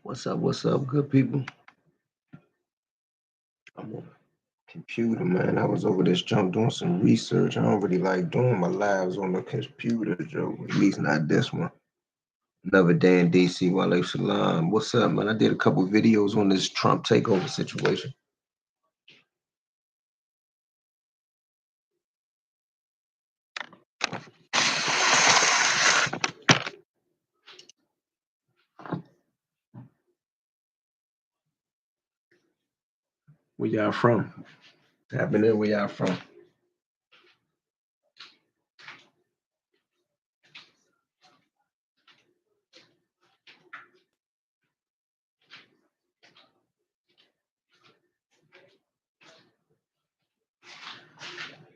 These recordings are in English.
What's up, good people? I'm on a computer, man. I was over this junk doing some research. I don't really like doing my lives on the computer, Joe. At least not this one. Another day in DC, Wale Salam. What's up, man? I did a couple videos on this Trump takeover situation. Where y'all from? Happening? Where y'all from?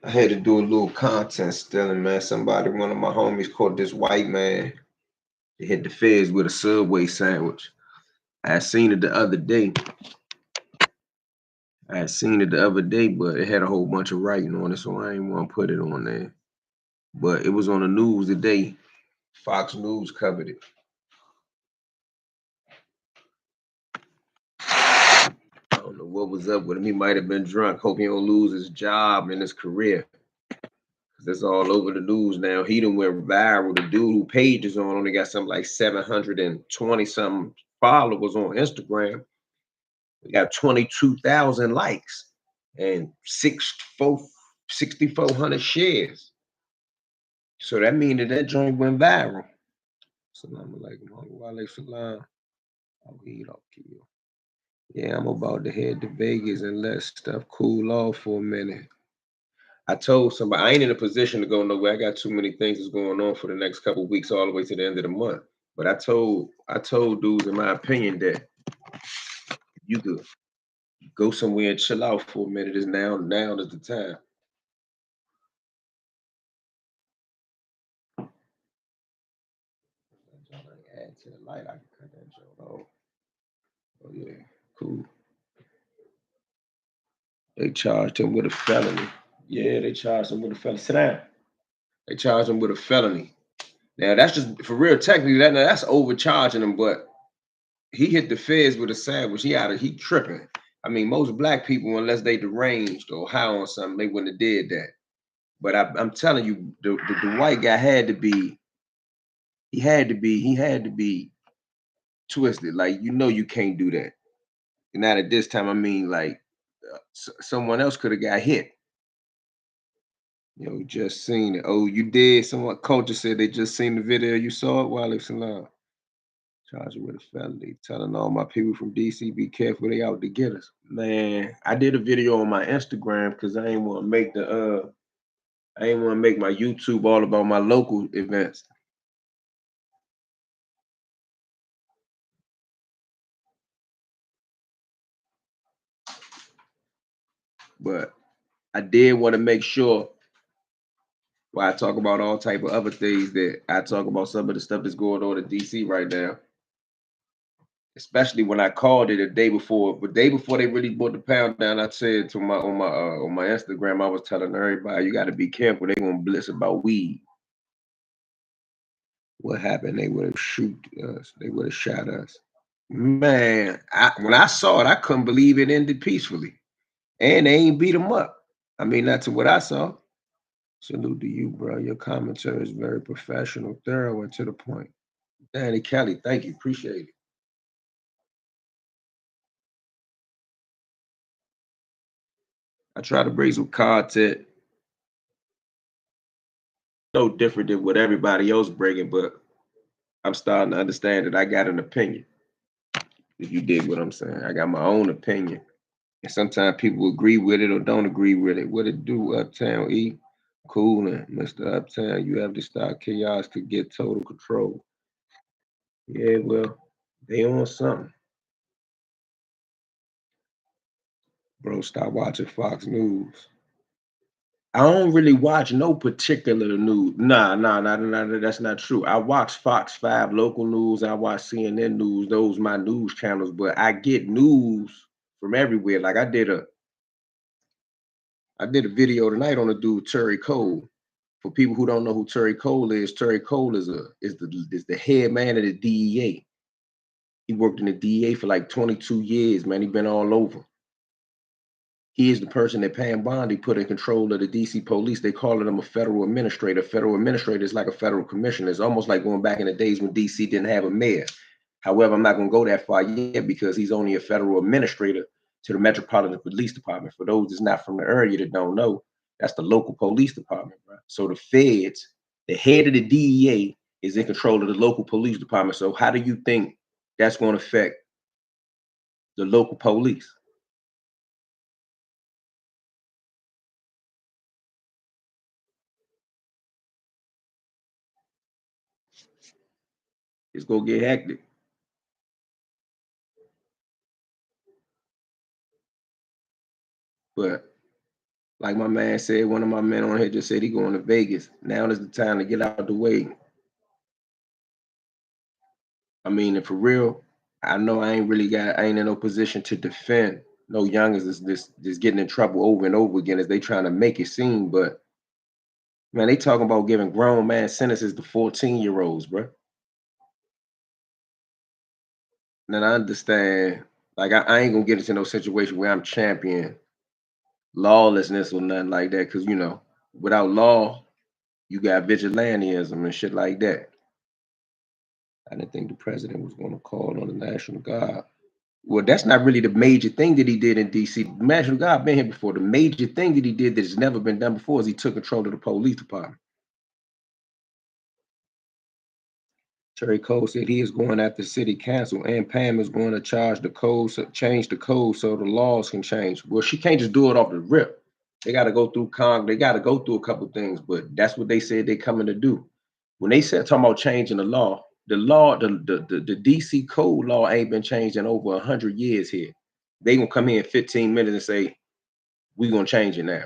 I had to do a little content stealing, man. One of my homies caught this white man. They hit the feds with a Subway sandwich. I seen it the other day. I had seen it the other day, but it had a whole bunch of writing on it, so I ain't want to put it on there. But it was on the news today. Fox News covered it. I don't know what was up with him. He might have been drunk. Hope he don't lose his job and his career. Cause it's all over the news now. He done went viral. The dude who page is on only got something like 720 something followers on Instagram. We got 22,000 likes and 6,400 shares. So that means that joint went viral. Salam alaikum. Wa alaikum salam. Oh, he don't kill. Yeah, I'm about to head to Vegas and let stuff cool off for a minute. I told somebody I ain't in a position to go nowhere. I got too many things that's going on for the next couple of weeks, all the way to the end of the month. But I told dudes, in my opinion, that you could go somewhere and chill out for a minute. Is now is the time. Add to the light. I can cut that joke off. Oh yeah, cool. They charged him with a felony. Yeah, they charged him with a felony. Sit down. They charged him with a felony. Now that's just for real. Technically, that's overcharging him, but he hit the feds with a sandwich. He tripping. I mean, most black people, unless they deranged or high on something, they wouldn't have did that. But I'm telling you, the white guy he had to be twisted. Like you can't do that. And not at this time. I mean, like someone else could have got hit. Just seen it. Oh, you did. Someone culture said they just seen the video. You saw it. Wale Salam. Charged with a felony. Telling all my people from DC, be careful, they out to get us. Man, I did a video on my Instagram because I ain't want to make my YouTube all about my local events. But I did want to make sure while I talk about all type of other things that I talk about some of the stuff that's going on in DC right now. Especially when I called it the day before they really brought the pound down, I said to my on my Instagram, I was telling everybody, you got to be careful. They gonna blitz about weed. What happened? They would have shoot us. They would have shot us. Man, when I saw it, I couldn't believe it ended peacefully, and they ain't beat them up. I mean, that's what I saw. Salute to you, bro. Your commentary is very professional, thorough, and to the point. Danny Kelly, thank you. Appreciate it. I try to bring some content no different than what everybody else bringing, but I'm starting to understand that I got an opinion. If you dig what I'm saying, I got my own opinion, and sometimes people agree with it or don't agree with it. What it do, Uptown E? Coolin', Mr. Uptown. You have to stop chaos to get total control. Yeah, well, they on something, bro. Stop watching Fox News. I don't really watch no particular news. Nah, that's not true. I watch Fox 5 local news. I watch CNN news. Those my news channels, but I get news from everywhere. Like I did a video tonight on a dude Terry Cole. For people who don't know who Terry Cole is the head man of the DEA. He worked in the DEA for like 22 years, man. He been all over. He is the person that Pam Bondi put in control of the DC police. They call him a federal administrator. Federal administrator is like a federal commissioner. It's almost like going back in the days when DC didn't have a mayor. However, I'm not going to go that far yet because he's only a federal administrator to the Metropolitan Police Department. For those that's not from the area that don't know, that's the local police department, right? So the feds, the head of the DEA, is in control of the local police department. So how do you think that's going to affect the local police? It's going to get hectic. But like my man said, one of my men on here just said he going to Vegas. Now is the time to get out the way. I mean, and for real, I know I ain't in no position to defend no youngers that's getting in trouble over and over again as they trying to make it seem. But man, they talking about giving grown man sentences to 14-year-olds, bro. And I understand, like I ain't gonna get into no situation where I'm champion lawlessness or nothing like that, because without law, you got vigilantism and shit like that. I didn't think the president was going to call on the National Guard. Well, that's not really the major thing that he did in DC. The National Guard been here before. The major thing that he did that has never been done before is he took control of the police department. Terry Cole said he is going after city council and Pam is going to change the code so the laws can change. Well, she can't just do it off the rip. They got to go through they got to go through a couple things, but that's what they said they coming to do. When they said talking about changing the law, the DC code law ain't been changed in over 100 years here. They gonna come here in 15 minutes and say we gonna change it now,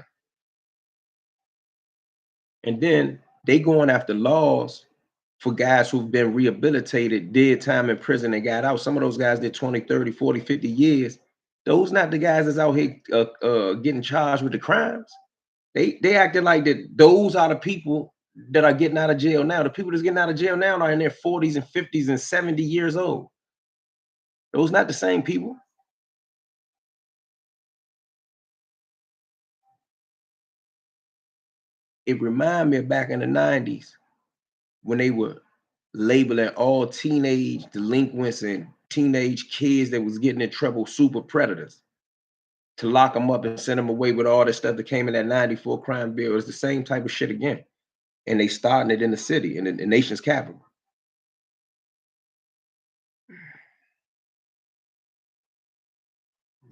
and then they going after laws for guys who've been rehabilitated, did time in prison and got out. Some of those guys did 20, 30, 40, 50 years. Those not the guys that's out here getting charged with the crimes. They acted like that. Those are the people that are getting out of jail now. The people that's getting out of jail now are in their 40s and 50s and 70 years old. Those not the same people. It remind me of back in the 90s when they were labeling all teenage delinquents and teenage kids that was getting in trouble super predators to lock them up and send them away with all the stuff that came in that 94 crime bill. It's the same type of shit again. And they starting it in the city, in the nation's capital.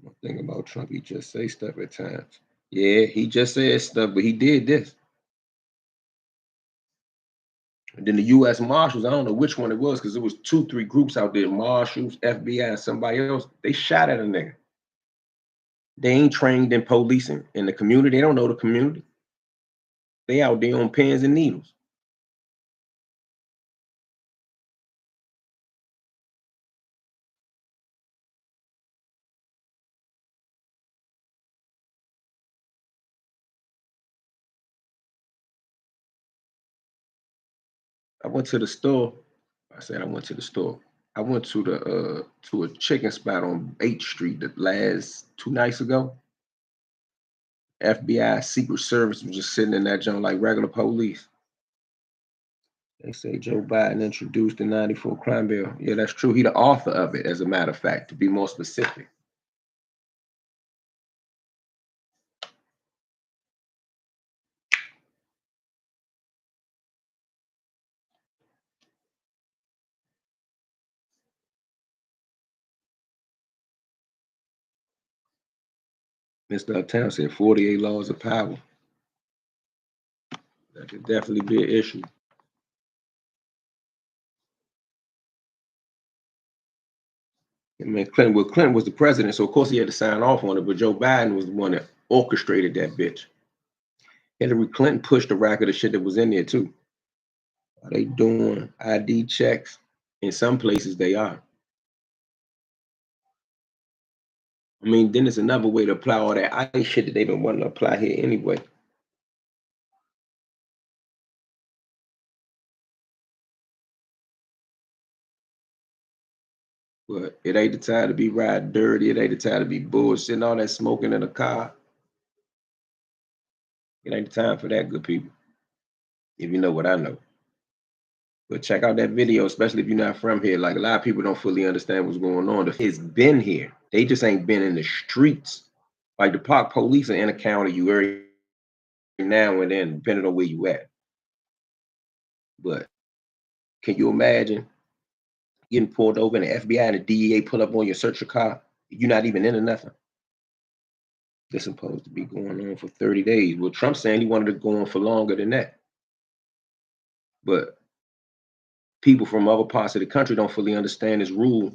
One thing about Trump, he just say stuff at times. Yeah, he just said stuff, but he did this. And then the U.S. Marshals, I don't know which one it was, because it was 2, 3 groups out there, Marshals, FBI, and somebody else. They shot at a nigga. They ain't trained in policing in the community. They don't know the community. They out there on pins and needles. I went to the store. I said I went to the store. I went to a chicken spot on 8th Street the last 2 nights ago. FBI Secret Service was just sitting in that joint like regular police. They say Joe Biden introduced the 94 crime bill. Yeah, that's true. He the author of it, as a matter of fact, to be more specific. Mr. Uptown said 48 laws of power. That could definitely be an issue. I mean, Clinton was the president, so of course he had to sign off on it, but Joe Biden was the one that orchestrated that bitch. Hillary Clinton pushed the rack of the shit that was in there too. Are they doing ID checks? In some places they are. I mean, then there's another way to apply all that ICE shit that they've been wanting to apply here anyway. But it ain't the time to be riding dirty. It ain't the time to be bullshitting, all that smoking in a car. It ain't the time for that, good people. If you know what I know. But check out that video, especially if you're not from here. Like a lot of people don't fully understand what's going on. The kids been here. They just ain't been in the streets. Like the park police are in a county you every now and then, depending on where you at. But can you imagine getting pulled over and the FBI and the DEA pull up on you, search your car? You're not even into nothing. This supposed to be going on for 30 days. Well, Trump's saying he wanted to go on for longer than that. But people from other parts of the country don't fully understand this rule,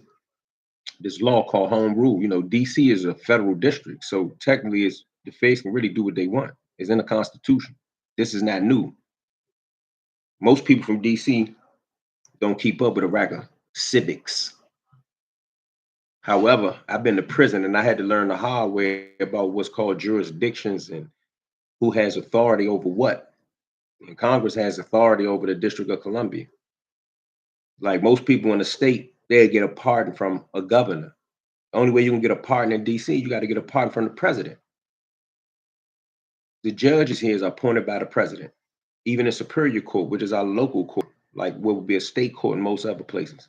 this law called home rule. You know, DC is a federal district. So technically it's the feds can really do what they want. It's in the Constitution. This is not new. Most people from DC don't keep up with a rack of civics. However, I've been to prison and I had to learn the hard way about what's called jurisdictions and who has authority over what. And Congress has authority over the District of Columbia. Like most people in the state, they get a pardon from a governor. The only way you can get a pardon in DC, you got to get a pardon from the president. The judges here is appointed by the president. Even in Superior Court, which is our local court, like what would be a state court in most other places.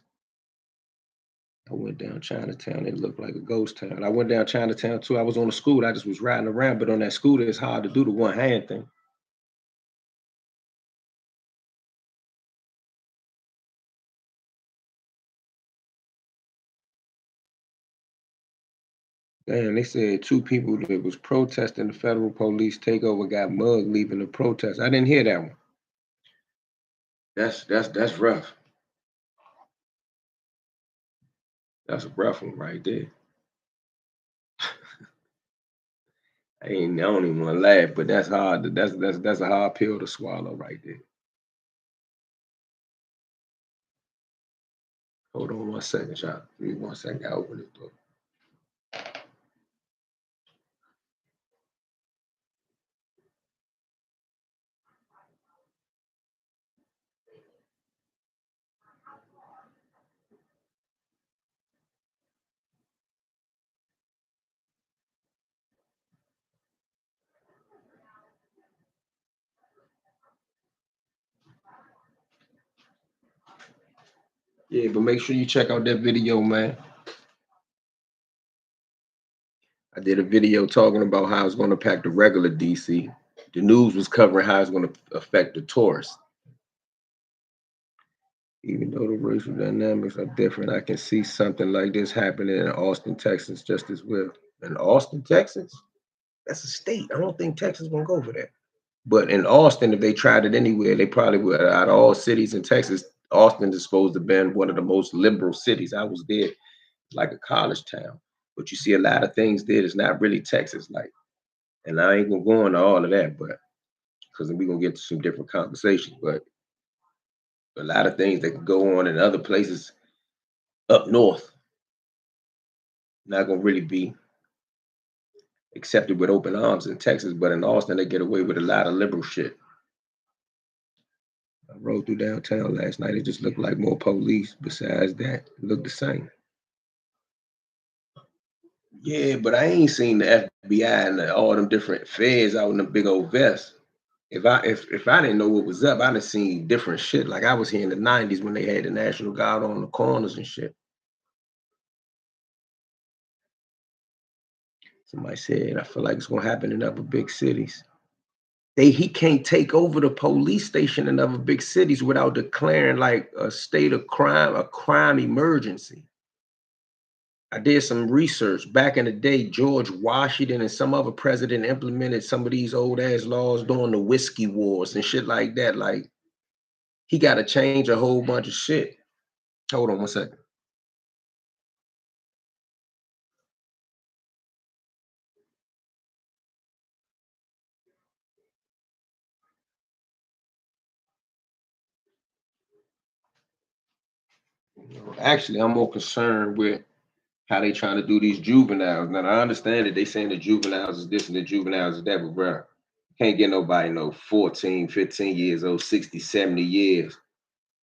I went down Chinatown. It looked like a ghost town. I went down Chinatown too. I was on a scooter. I just was riding around, but on that scooter, it's hard to do the one hand thing. Damn, they said two people that was protesting the federal police takeover got mugged leaving the protest. I didn't hear that one. That's rough. That's a rough one right there. I don't even want to laugh, but that's hard. That's a hard pill to swallow right there. Hold on 1 second, y'all. Give me 1 second. I open the door. Yeah, but make sure you check out that video, man. I did a video talking about how it's going to impact the regular DC. The news was covering how it's going to affect the tourists. Even though the racial dynamics are different, I can see something like this happening in Austin, Texas, just as well. In Austin, Texas, that's a state. I don't think Texas gonna go for that. But in Austin, if they tried it anywhere, they probably would. Out of all cities in Texas, Austin is supposed to have been one of the most liberal cities. I was there, like a college town. But you see a lot of things there that's not really Texas like. And I ain't gonna go into all of that, but because we're gonna get to some different conversations. But a lot of things that can go on in other places up north not gonna really be accepted with open arms in Texas, but in Austin they get away with a lot of liberal shit. I rode through downtown last night. It just looked like more police. Besides that, it looked the same. Yeah, but I ain't seen the FBI and all them different feds out in the big old vests. If I didn't know what was up, I'd have seen different shit. Like I was here in the '90s when they had the National Guard on the corners and shit. Somebody said, I feel like it's gonna happen in other big cities. He can't take over the police station in other big cities without declaring like a state of crime, a crime emergency. I did some research back in the day. George Washington and some other president implemented some of these old ass laws during the whiskey wars and shit like that. Like he got to change a whole bunch of shit. Hold on 1 second. Actually, I'm more concerned with how they trying to do these juveniles. Now I understand that they saying the juveniles is this and the juveniles is that, but bro, can't get nobody no 14, 15 years old, 60, 70 years.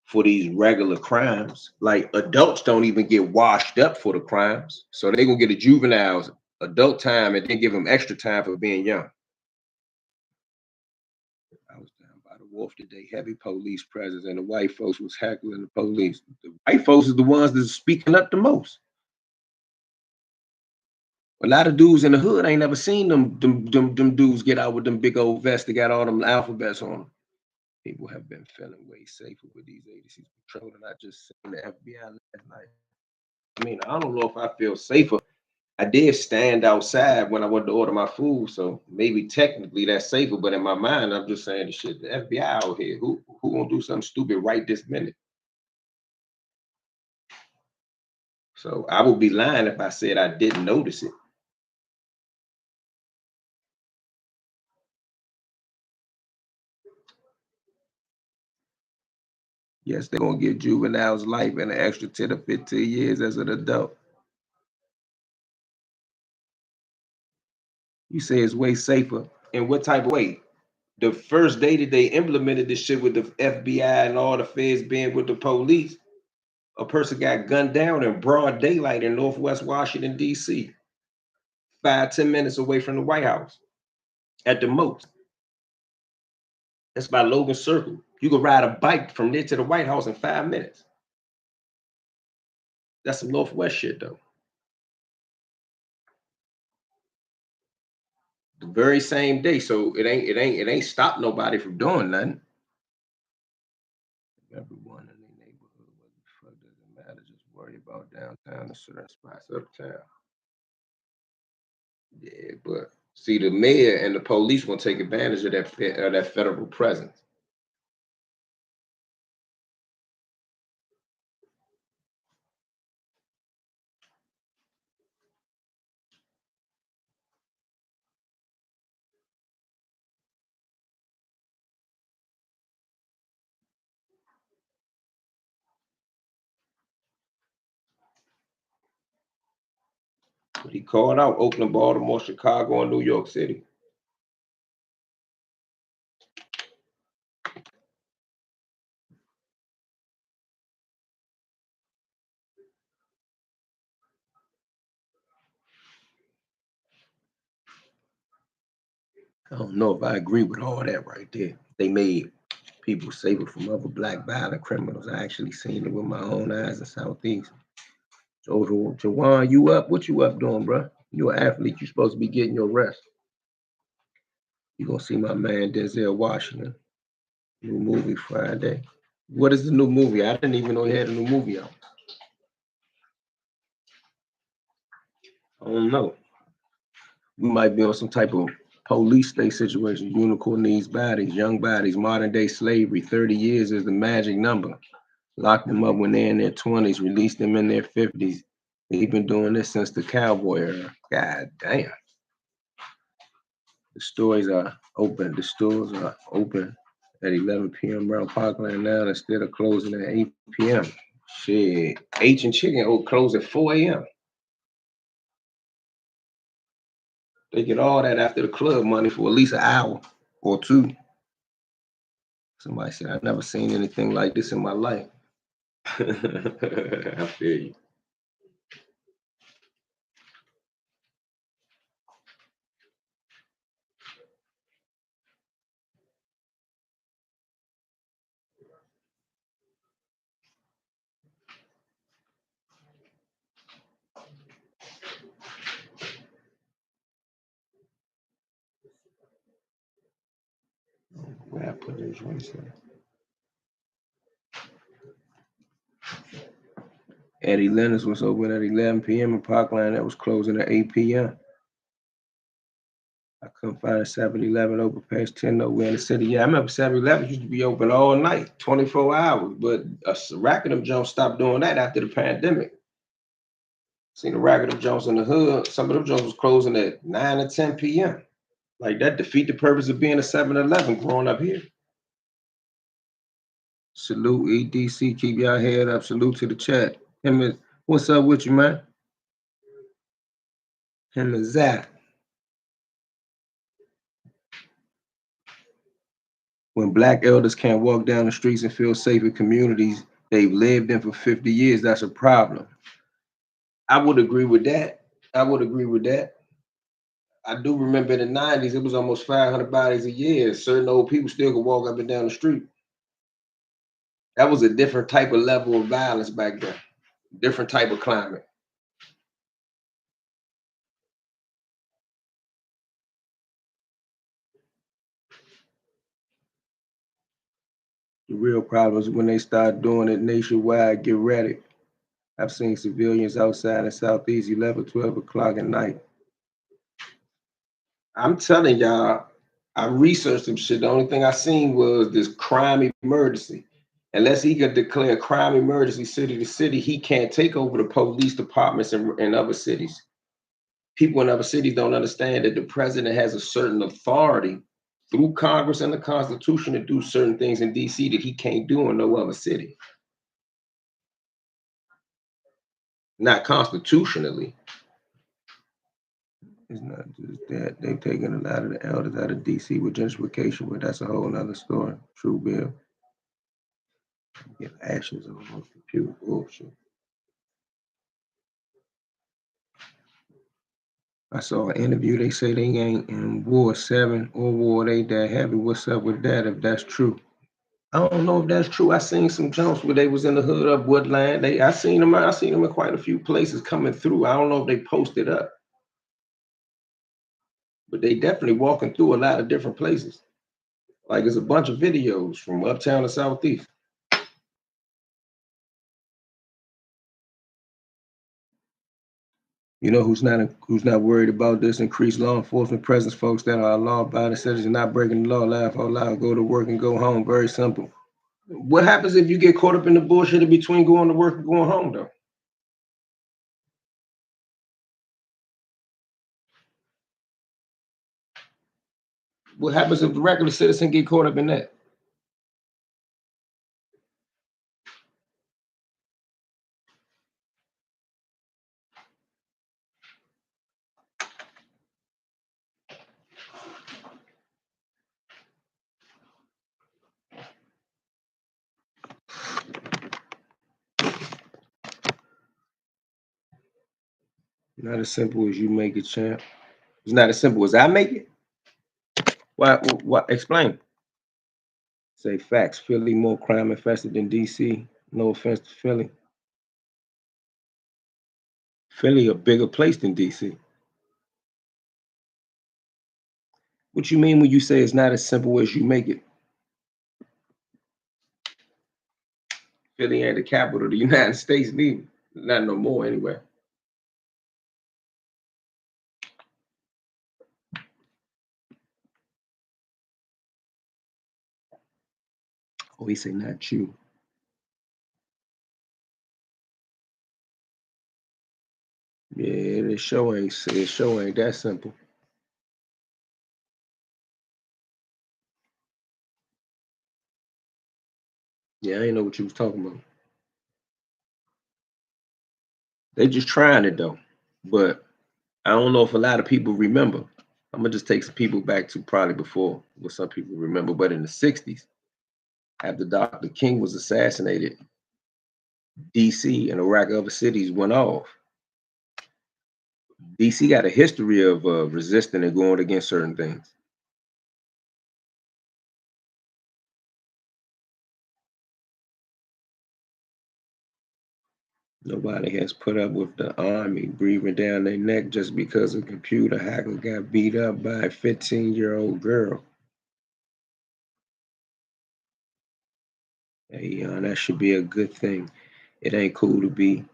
for these regular crimes. Like adults don't even get washed up for the crimes. So they gonna get a juveniles adult time and then give them extra time for being young. I was down by the wharf today, heavy police presence, and the white folks was heckling the police. The white folks is the ones that's speaking up the most. A lot of dudes in the hood ain't never seen them dudes get out with them big old vests that got all them alphabets on them. People have been feeling way safer with these agencies patrolling. I just seen the FBI last night. I mean, I don't know if I feel safer. I did stand outside when I went to order my food, so maybe technically that's safer. But in my mind, I'm just saying the shit. The FBI out here, who gonna do something stupid right this minute? So I would be lying if I said I didn't notice it. Yes, they're gonna give juveniles life and an extra 10 to 15 years as an adult. You say it's way safer. In what type of way? The first day that they implemented this shit with the FBI and all the feds being with the police, a person got gunned down in broad daylight in Northwest Washington, D.C., 5, 10 minutes away from the White House at the most. That's by Logan Circle. You could ride a bike from there to the White House in 5 minutes. That's some Northwest shit, though. The very same day. So it ain't stopped nobody from doing nothing. Everyone in the neighborhood, what the fuck doesn't matter. Just worry about downtown and certain spots uptown. Yeah, but see, the mayor and the police gonna take advantage of that federal presence. But he called out Oakland, Baltimore, Chicago, and New York City. I don't know if I agree with all that right there. They made people safer from other black violent criminals. I actually seen it with my own eyes in Southeast. So, Jawan, you up? What you up doing, bro? You an athlete. You supposed to be getting your rest. You gonna see my man Denzel Washington. New movie Friday. What is the new movie? I didn't even know he had a new movie out. I don't know. We might be on some type of police state situation. Unicorn needs bodies, young bodies, modern day slavery. 30 years is the magic number. Lock them up when they're in their 20s, release them in their 50s. They've been doing this since the cowboy era. God damn. The stores are open. The stores are open at 11 p.m. around Parkland now instead of closing at 8 p.m. Shit. H and Chicken will close at 4 a.m. They get all that after the club money for at least an hour or two. Somebody said, I've never seen anything like this in my life. I feel you. Where I put those ones in. Eddie Lennox was open at 11 p.m. in Parkland that was closing at 8 p.m. I couldn't find a 7-Eleven open past 10 nowhere in the city. Yeah, I remember 7-Eleven used to be open all night, 24 hours, but a rack of them Jones stopped doing that after the pandemic. Seen a rack of them Jones in the hood. Some of them Jones was closing at 9 or 10 p.m. Like that defeat the purpose of being a 7-Eleven growing up here. Salute EDC, keep y'all head up. Salute to the chat. What's up with you, man? Him and Zach. When black elders can't walk down the streets and feel safe in communities they've lived in for 50 years, that's a problem. I would agree with that. I would agree with that. I do remember in the 90s, it was almost 500 bodies a year. Certain old people still could walk up and down the street. That was a different type of level of violence back then, different type of climate. The real problem is when they start doing it nationwide, get ready. I've seen civilians outside in Southeast 11, 12 o'clock at night. I'm telling y'all, I researched some shit. The only thing I seen was this crime emergency. Unless he could declare crime emergency city to city, he can't take over the police departments in other cities. People in other cities don't understand that the president has a certain authority through Congress and the Constitution to do certain things in DC that he can't do in no other city. Not constitutionally. It's not just that they've taken a lot of the elders out of DC with gentrification, but that's a whole nother story. True Bill. Get actions on the computer. Bullshit. I saw an interview. They say they ain't in War 7 or War 8 that heavy. What's up with that if that's true? I don't know if that's true. I seen some jumps where they was in the hood of Woodland. I seen them. I seen them in quite a few places coming through. I don't know if they posted up, but they definitely walking through a lot of different places. Like there's a bunch of videos from uptown to southeast. You know who's not worried about this increased law enforcement presence? Folks that are law-abiding citizens not breaking the law, laugh out loud, go to work and go home. Very simple. What happens if you get caught up in the bullshit in between going to work and going home, though? What happens if the regular citizen get caught up in that? Not as simple as you make it, champ. It's not as simple as I make it. Why? What? Explain. Say facts. Philly more crime infested than DC. No offense to Philly. Philly a bigger place than DC. What you mean when you say it's not as simple as you make it? Philly ain't the capital of the United States, neither. Not no more, anyway. Oh, he say not you. Yeah, this show ain't that simple. Yeah, I ain't know what you was talking about. They just trying it though. But I don't know if a lot of people remember. I'm gonna just take some people back to probably before what some people remember, but in the 60s, after Dr. King was assassinated, DC and a rack of other cities went off. DC got a history of resisting and going against certain things. Nobody has put up with the army breathing down their neck just because a computer hacker got beat up by a 15-year-old girl. Hey, that should be a good thing. It ain't cool to be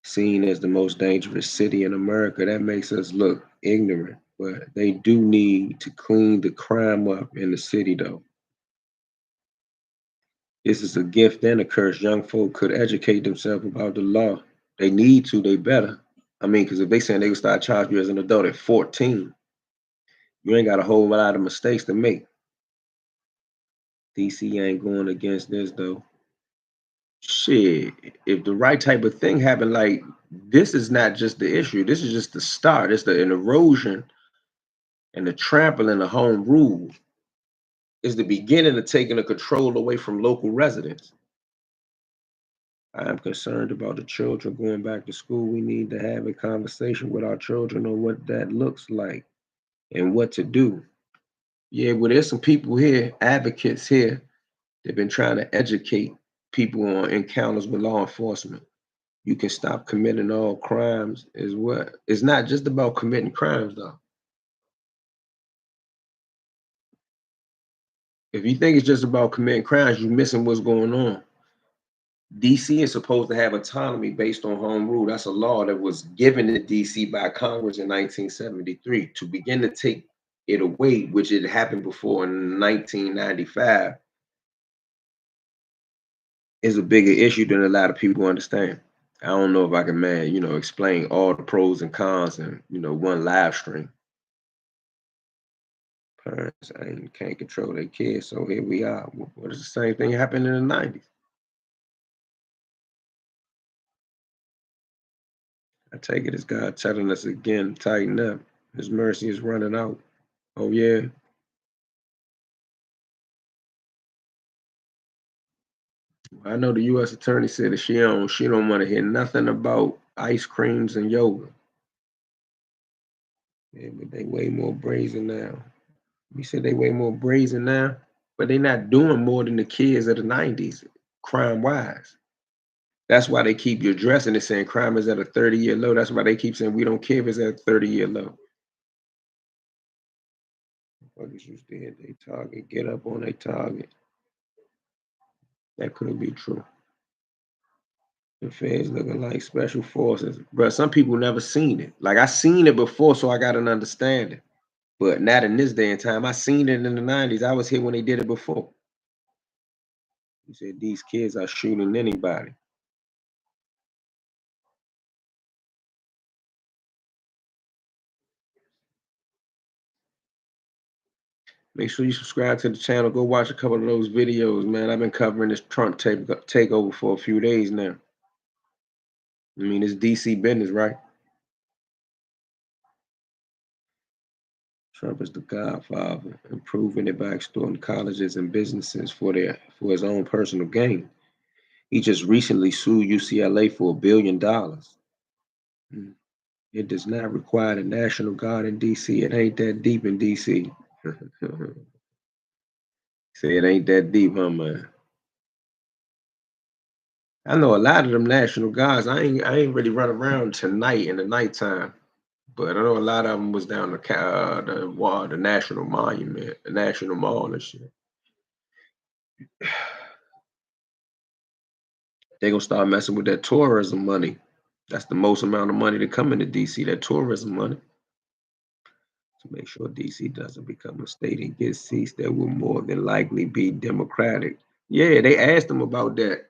seen as the most dangerous city in America. That makes us look ignorant. But they do need to clean the crime up in the city, though. This is a gift and a curse. Young folk could educate themselves about the law. They need to, they better. I mean, because if they saying they would start charging you as an adult at 14, you ain't got a whole lot of mistakes to make. DC ain't going against this, though. Shit, if the right type of thing happened, like this is not just the issue. This is just the start. It's an erosion and the trampling of home rule. is the beginning of taking the control away from local residents. I am concerned about the children going back to school. We need to have a conversation with our children on what that looks like and what to do. Yeah, well, there's some people here, advocates here, they've been trying to educate people on encounters with law enforcement. You can stop committing all crimes is what it's not just about committing crimes though. If you think it's just about committing crimes, you're missing what's going on. DC is supposed to have autonomy based on home rule. That's a law that was given to DC by Congress in 1973. To begin to take it away, which it happened before in 1995, is a bigger issue than a lot of people understand. I don't know if I can, man, explain all the pros and cons in, one live stream. Parents can't control their kids, so here we are. What is the same thing happened in the 90s? I take it as God telling us again, tighten up. His mercy is running out. Oh yeah. I know the U.S. attorney said that she don't want to hear nothing about ice creams and yoga. Yeah, but they way more brazen now. We said they way more brazen now, but they not doing more than the kids of the 90s, crime wise. That's why they keep addressing it, saying crime is at a 30-year low. That's why they keep saying we don't care if it's at a 30-year low. Fuckers used to hit their target, get up on their target. That could be true. The feds looking like special forces. But some people never seen it. Like I seen it before, so I got an understanding. But not in this day and time. I seen it in the 90s. I was here when they did it before. He said these kids are shooting anybody. Make sure you subscribe to the channel. Go watch a couple of those videos, man. I've been covering this Trump takeover for a few days now. I mean, it's DC business, right? Trump is the godfather, improving it by extorting colleges and businesses for his own personal gain. He just recently sued UCLA for $1 billion. Mm. It does not require the National Guard in DC. It ain't that deep in DC. Say it ain't that deep, huh, man? I know a lot of them National Guards. I ain't really run around tonight in the nighttime, but I know a lot of them was down the wall, the National Monument, the National Mall and shit. They gonna start messing with that tourism money. That's the most amount of money to come into DC. That tourism money. To make sure DC doesn't become a state and get seats that will more than likely be Democratic. Yeah, they asked him about that.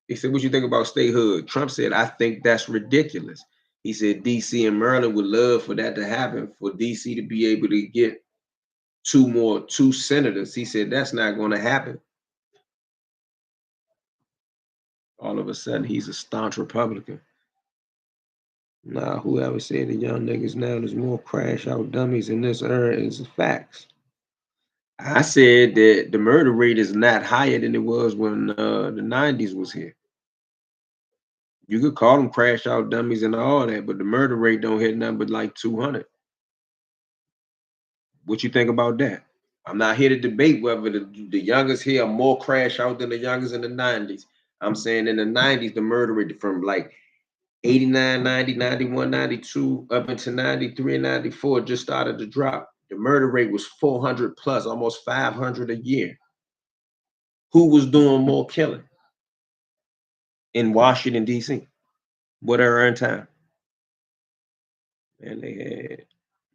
He said, "What you think about statehood?" Trump said, "I think that's ridiculous." He said, "DC and Maryland would love for that to happen, for DC to be able to get two senators." He said, "That's not going to happen." All of a sudden, he's a staunch Republican. Nah, whoever said the young niggas now there's more crash out dummies in this era is facts. I said that the murder rate is not higher than it was when the 90s was here. You could call them crash out dummies and all that, but the murder rate don't hit nothing but like 200. What you think about that? I'm not here to debate whether the youngest here are more crash out than the youngest in the 90s. I'm saying in the 90s, the murder rate from like 89, 90, 91, 92 up into 93 and 94 just started to drop. The murder rate was 400 plus, almost 500 a year. Who was doing more killing in Washington, D.C.? What era in time? And they had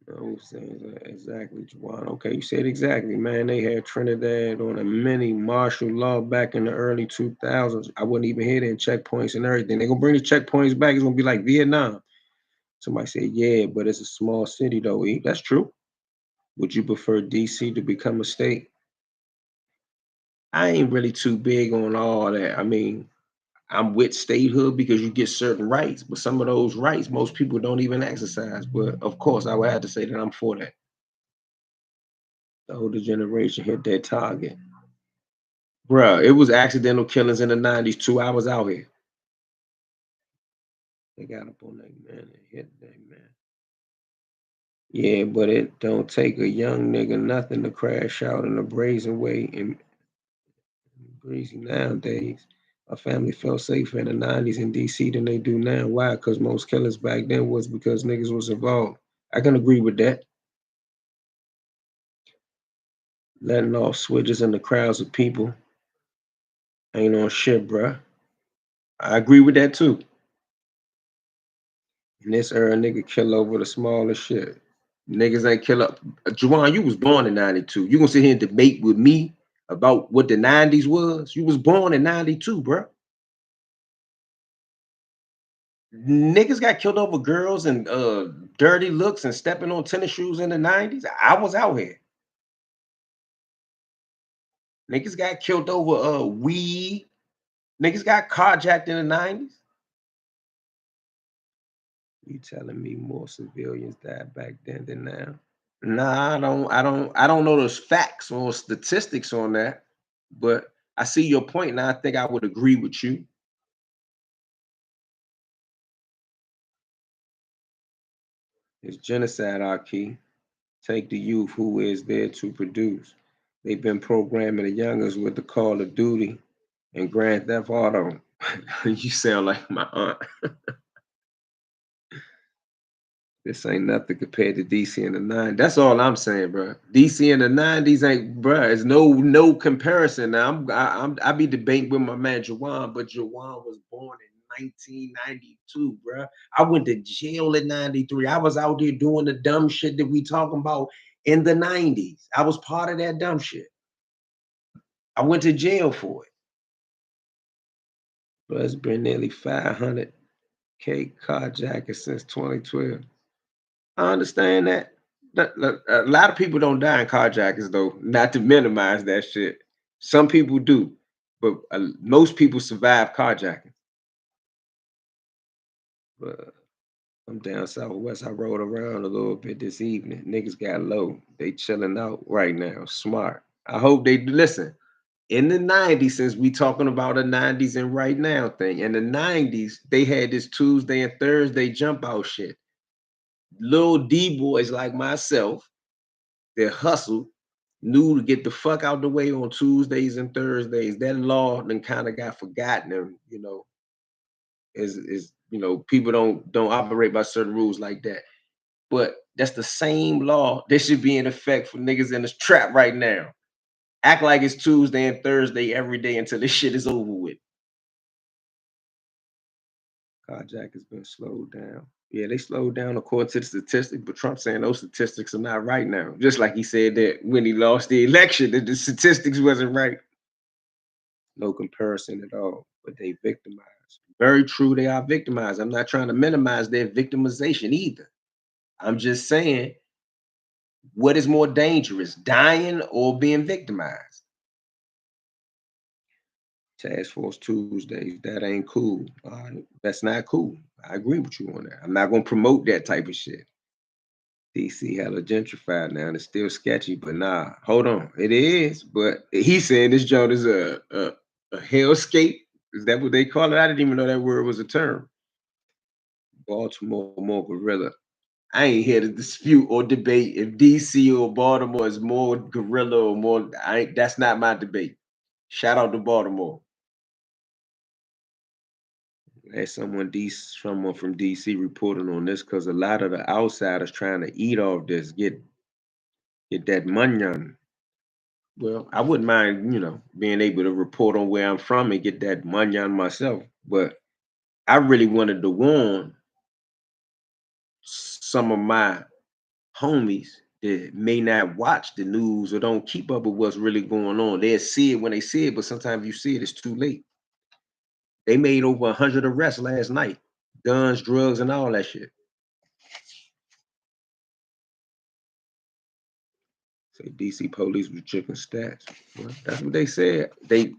those things exactly, Juwan. Okay, you said exactly, man. They had Trinidad on a mini martial law back in the early 2000s. I wouldn't even hear them checkpoints and everything. They're gonna bring the checkpoints back. It's gonna be like Vietnam. Somebody said, yeah, but it's a small city though. E. That's true. Would you prefer DC to become a state? I ain't really too big on all that. I mean, I'm with statehood because you get certain rights, but some of those rights most people don't even exercise. But of course, I would have to say that I'm for that. The older generation hit their target. Bruh, it was accidental killings in the 90s too. I was out here. They got up on that man and hit that man. Yeah, but it don't take a young nigga nothing to crash out in a brazen way and breezy nowadays. Our family felt safer in the 90s in DC than they do now. Why? Because most killings back then was because niggas was involved. I can agree with that. Letting off switches in the crowds of people ain't on shit, bruh. I agree with that too. In this era, nigga kill over the smallest shit. Niggas ain't kill up. Juwan, you was born in 92. You gonna sit here and debate with me about what the 90s was? You was born in 92, bruh. Niggas got killed over girls and dirty looks and stepping on tennis shoes in the 90s. I was out here. Niggas got killed over weed. Niggas got carjacked in the 90s. You telling me more civilians died back then than now? Nah, I don't know those facts or statistics on that, but I see your point, and I think I would agree with you. It's genocide, our key. Take the youth who is there to produce. They've been programming the youngers with the Call of Duty and Grand Theft Auto. You sound like my aunt. This ain't nothing compared to DC in the 90s. That's all I'm saying, bro. DC in the 90s ain't, bro. It's no comparison. Now I be debating with my man Jawan, but Jawan was born in 1992, bro. I went to jail in 93. I was out there doing the dumb shit that we talking about in the 90s. I was part of that dumb shit. I went to jail for it. But it's been nearly 500K carjackers since 2012. I understand that. A lot of people don't die in carjackings, though. Not to minimize that shit. Some people do, but most people survive carjacking. But I'm down southwest. I rode around a little bit this evening. Niggas got low. They chilling out right now. Smart. I hope they listen. In the 90s, since we talking about the 90s and right now thing, in the 90s, they had this Tuesday and Thursday jump out shit. Little D boys like myself, their hustle, knew to get the fuck out the way on Tuesdays and Thursdays. That law then kind of got forgotten, and is people don't operate by certain rules like that. But that's the same law that should be in effect for niggas in this trap right now. Act like it's Tuesday and Thursday every day until this shit is over with. Carjack has been slowed down. Yeah, they slowed down according to the statistics, but Trump saying those statistics are not right now. Just like he said that when he lost the election, that the statistics wasn't right. No comparison at all, but they victimized. Very true, they are victimized. I'm not trying to minimize their victimization either. I'm just saying, what is more dangerous, dying or being victimized? Task Force Tuesdays, that ain't cool. That's not cool. I agree with you on that. I'm not gonna promote that type of shit. DC hella gentrified now, and it's still sketchy, but nah, hold on. It is, but he's saying this joint is a hellscape. Is that what they call it? I didn't even know that word was a term. Baltimore more gorilla. I ain't here to dispute or debate if DC or Baltimore is more gorilla or more. That's not my debate. Shout out to Baltimore. As someone from DC reporting on this because a lot of the outsiders trying to eat off this, get that money. Well, I wouldn't mind, being able to report on where I'm from and get that money on myself. But I really wanted to warn some of my homies that may not watch the news or don't keep up with what's really going on. They'll see it when they see it, but sometimes you see it, it's too late. They made over 100 arrests last night. Guns, drugs, and all that shit. Say DC police was chicken stats. Well, that's what they said. They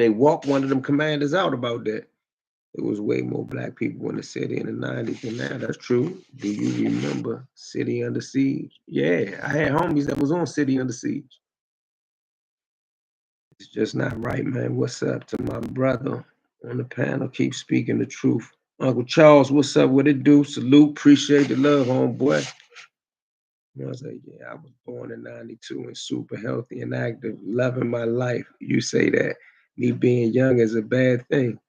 walked one of them commanders out about that. There was way more black people in the city in the 90s than now. That's true. Do you remember City Under Siege? Yeah, I had homies that was on City Under Siege. It's just not right, man. What's up to my brother on the panel? Keep speaking the truth. Uncle Charles, what's up? What it do? Salute. Appreciate the love, homeboy. I was like, yeah, I was born in 92 and super healthy and active, loving my life. You say that me being young is a bad thing.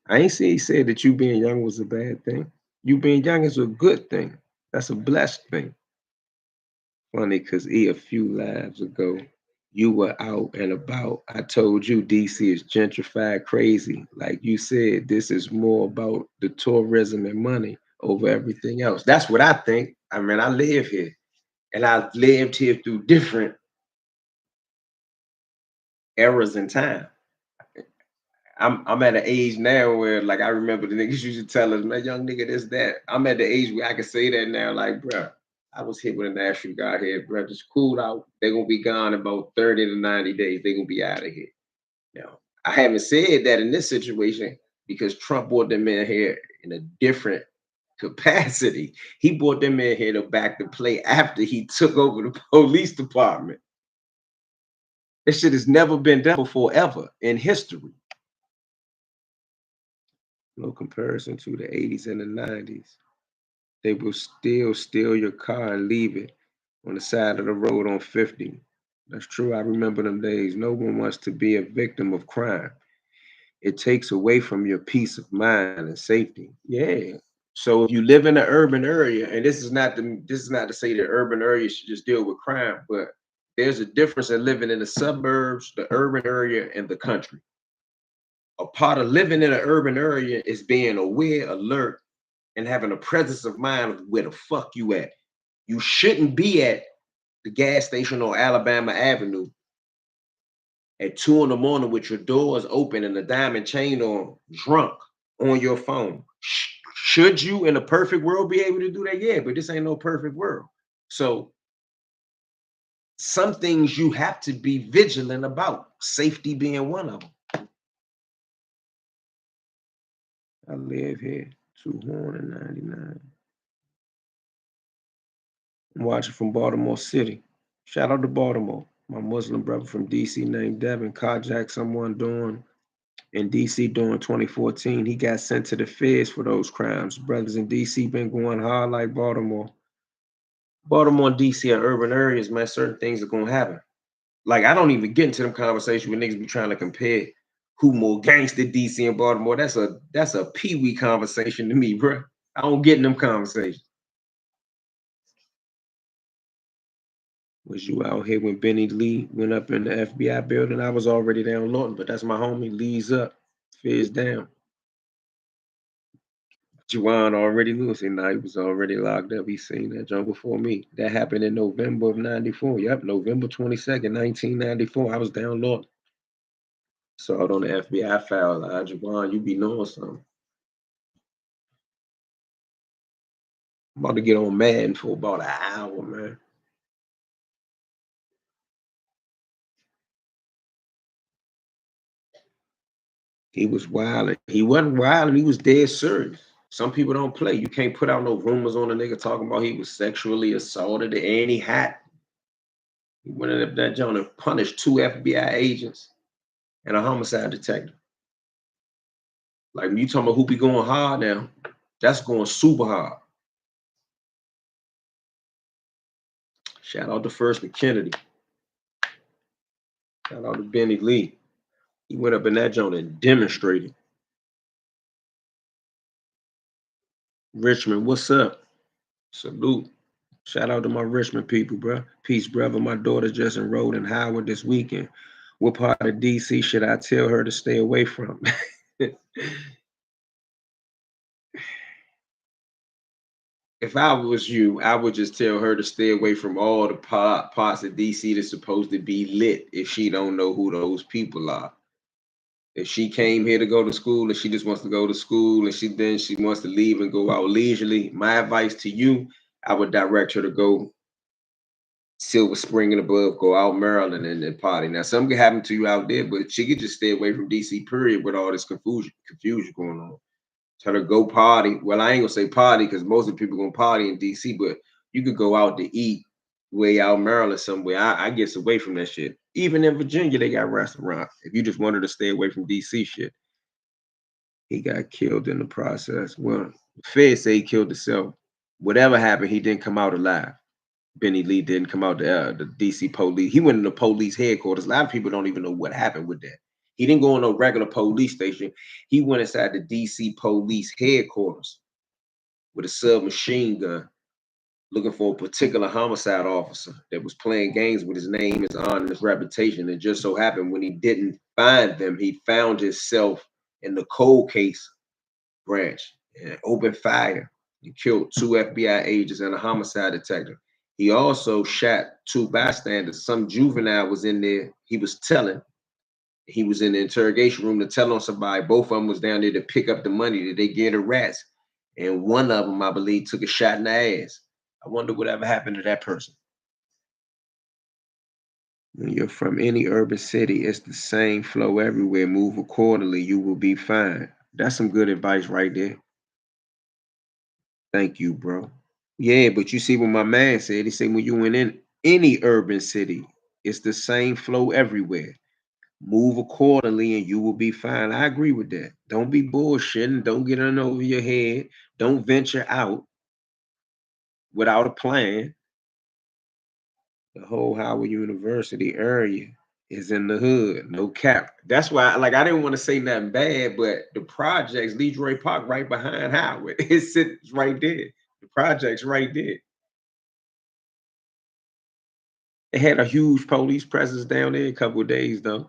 I ain't say he said that you being young was a bad thing. You being young is a good thing. That's a blessed thing. Funny because a few lives ago, you were out and about. I told you DC is gentrified crazy. Like you said, this is more about the tourism and money over everything else. That's what I think. I mean, I live here and I've lived here through different eras in time. I'm at an age now where like I remember the niggas used to tell us, man, young nigga, this, that. I'm at the age where I can say that now, like, bruh, I was hit with a national guard here, bruh. Just cooled out. They're gonna be gone in about 30 to 90 days. They're gonna be out of here. Now, I haven't said that in this situation because Trump brought them in here in a different capacity. He brought them in here to back the play after he took over the police department. This shit has never been done before ever in history. No comparison to the 80s and the 90s. They will still steal your car and leave it on the side of the road on 50. That's true. I remember them days. No one wants to be a victim of crime. It takes away from your peace of mind and safety. Yeah. So if you live in an urban area, and this is not to say that urban areas should just deal with crime, but there's a difference in living in the suburbs, the urban area, and the country. A part of living in an urban area is being aware, alert, and having a presence of mind of where the fuck you at. You shouldn't be at the gas station on Alabama Avenue at 2 in the morning with your doors open and a diamond chain on, drunk on your phone. Should you, in a perfect world, be able to do that? Yeah, but this ain't no perfect world. So some things you have to be vigilant about, safety being one of them. I live here, 299. I'm watching from Baltimore City. Shout out to Baltimore. My Muslim brother from DC named Devin carjacked someone during in DC during 2014. He got sent to the feds for those crimes. Brothers in DC been going hard like Baltimore. Baltimore and DC are urban areas, man. Certain things are gonna happen. Like I don't even get into them conversations with niggas be trying to compare who more gangster DC and Baltimore. That's a pee-wee conversation to me, bro. I don't get in them conversations. Was you out here when Benny Lee went up in the FBI building? I was already down Lawton, but that's my homie. Lee's up, Fizz down. Juwan already knew. See, now he was already locked up. He seen that jump before me. That happened in November of 94. Yep, November 22nd, 1994. I was down Lawton. Saw it on the FBI file. Juwan, you be knowing something. I'm about to get on Madden for about an hour, man. He was wild. He wasn't wild, and he was dead serious. Some people don't play. You can't put out no rumors on a nigga talking about he was sexually assaulted and he hot. He went up that joint and punished 2 FBI agents and a homicide detective. Like you talking about who be going hard now, that's going super hard. Shout out to First and Kennedy. Shout out to Benny Lee. He went up in that joint and demonstrated. Richmond, what's up? Salute. Shout out to my Richmond people, bro. Peace, brother. My daughter just enrolled in Howard this weekend. What part of DC should I tell her to stay away from? If I was you, I would just tell her to stay away from all the parts of DC that's supposed to be lit if she don't know who those people are. If she came here to go to school and she just wants to go to school and she wants to leave and go out leisurely, my advice to you, I would direct her to go Silver Spring and above, go out Maryland and then party. Now, something can happen to you out there, but she could just stay away from DC, period, with all this confusion going on. Tell her go party. Well, I ain't gonna say party because most of the people gonna party in DC, but you could go out to eat way out Maryland somewhere. I gets away from that shit. Even in Virginia, they got restaurants. If you just wanted to stay away from DC shit, he got killed in the process. Well, Fed say he killed himself. Whatever happened, he didn't come out alive. Benny Lee didn't come out the DC police. He went in the police headquarters. A lot of people don't even know what happened with that. He didn't go in a regular police station. He went inside the DC police headquarters with a submachine gun looking for a particular homicide officer that was playing games with his name, his honor, and his reputation. And just so happened when he didn't find them, he found himself in the cold case branch and opened fire and killed 2 FBI agents and a homicide detective. He also shot 2 bystanders. Some juvenile was in there. He was telling. He was in the interrogation room to tell on somebody. Both of them was down there to pick up the money that they gave the rats. And one of them, I believe, took a shot in the ass. I wonder whatever happened to that person. When you're from any urban city, it's the same flow everywhere. Move accordingly, you will be fine. That's some good advice right there. Thank you, bro. Yeah, but you see what my man said. He said when you in any urban city, it's the same flow everywhere. Move accordingly and you will be fine. I agree with that. Don't be bullshitting. Don't get on over your head. Don't venture out without a plan. The whole Howard University area is in the hood. No cap. That's why, like, I didn't want to say nothing bad, but the projects, Leroy Park, right behind Howard, it sits right there. The projects right there. They had a huge police presence down there a couple of days though.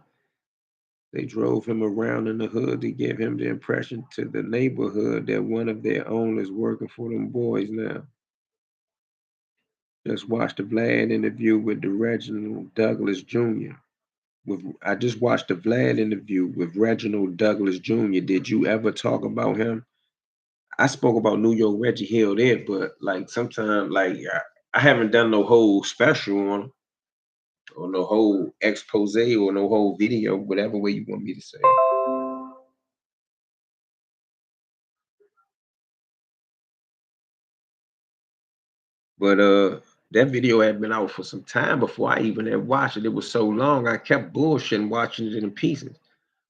They drove him around in the hood to give him the impression to the neighborhood that one of their own is working for them boys now. Just watched the Vlad interview with the Reginald Douglas Jr. I just watched the Vlad interview with Reginald Douglas Jr. Did you ever talk about him? I spoke about New York Reggie Hill there, but like sometimes like I haven't done no whole special on him or no whole expose or no whole video, whatever way you want me to say it. But that video had been out for some time before I even had watched it. It was so long, I kept bullshitting watching it in pieces.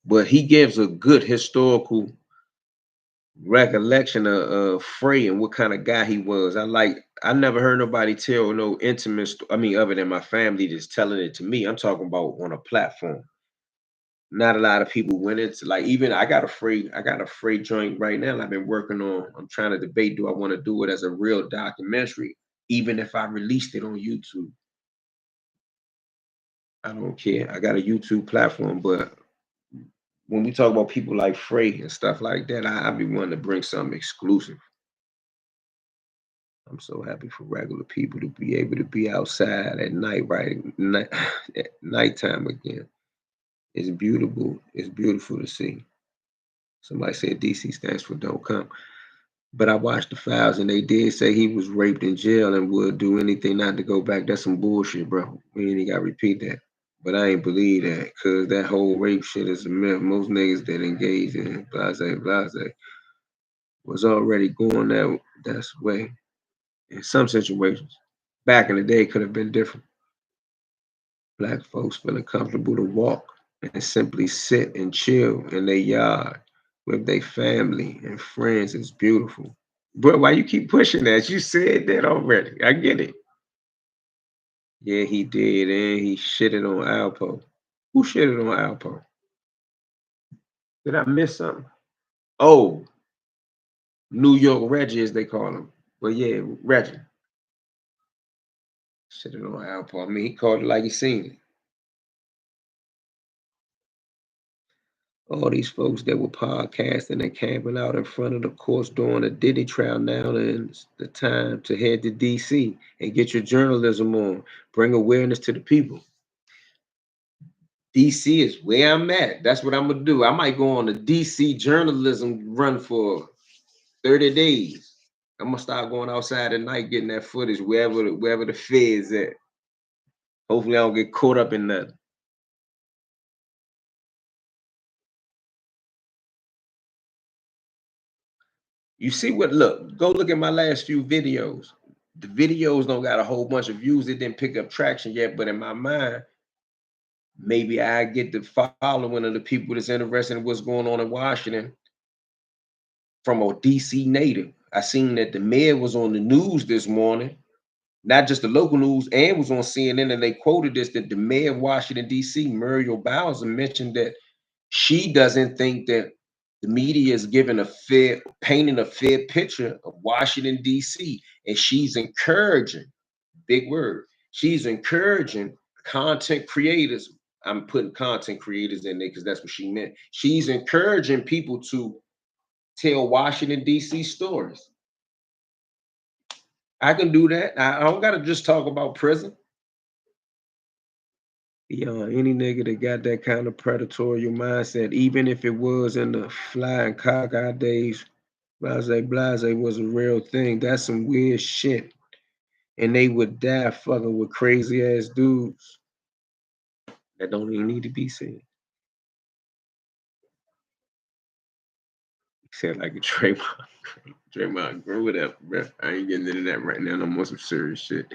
But he gives a good historical recollection of Frey and what kind of guy he was. I never heard nobody tell no intimate I mean, other than my family just telling it to me. I'm talking about on a platform. Not a lot of people went into like even I got a Frey joint right now. I've been working on. I'm trying to debate. Do I want to do it as a real documentary, even if I released it on YouTube? I don't care. I got a YouTube platform, but when we talk about people like Frey and stuff like that, I be wanting to bring something exclusive. I'm so happy for regular people to be able to be outside at night, right? Night, at nighttime again. It's beautiful. It's beautiful to see. Somebody said DC stands for don't come. But I watched the files and they did say he was raped in jail and would do anything not to go back. That's some bullshit, bro. We ain't even gotta repeat that. But I ain't believe that because that whole rape shit is a myth. Most niggas that engage in blase was already going that way in some situations. Back in the day, could have been different. Black folks feeling comfortable to walk and simply sit and chill in their yard with their family and friends is beautiful. Bro, why you keep pushing that? You said that already. I get it. Yeah, he did, and he shitted on Alpo. Who shitted on Alpo? Did I miss something? Oh, New York Reggie, as they call him. But yeah, Reggie. Shitted on Alpo. I mean, he called it like he seen it. All these folks that were podcasting and camping out in front of the courts during the Diddy trial, now is the time to head to DC and get your journalism on. Bring awareness to the people. DC is where I'm at. That's what I'm gonna do. I might go on a DC journalism run for 30 days. I'm gonna start going outside at night, getting that footage wherever the feds at. Hopefully I don't get caught up in that. You see what? Look, go look at my last few videos. The videos don't got a whole bunch of views. It didn't pick up traction yet, but in my mind, maybe I get the following of the people that's interested in what's going on in Washington from a DC native. I seen that the mayor was on the news this morning, not just the local news, and was on CNN, and they quoted this that the mayor of Washington, DC, Muriel Bowser, mentioned that she doesn't think that the media is giving a fair, painting a fair picture of Washington, D.C. And she's encouraging, big word, she's encouraging content creators. I'm putting content creators in there because that's what she meant. She's encouraging people to tell Washington, D.C. stories. I can do that. I don't got to just talk about prison. Any nigga that got that kind of predatory mindset, even if it was in the flying cockeyed days, blase was a real thing. That's some weird shit. And they would die fucking with crazy ass dudes that don't even need to be seen. He said like a Draymond. Draymond, grow it up, bro. I ain't getting into that right now. No more some serious shit.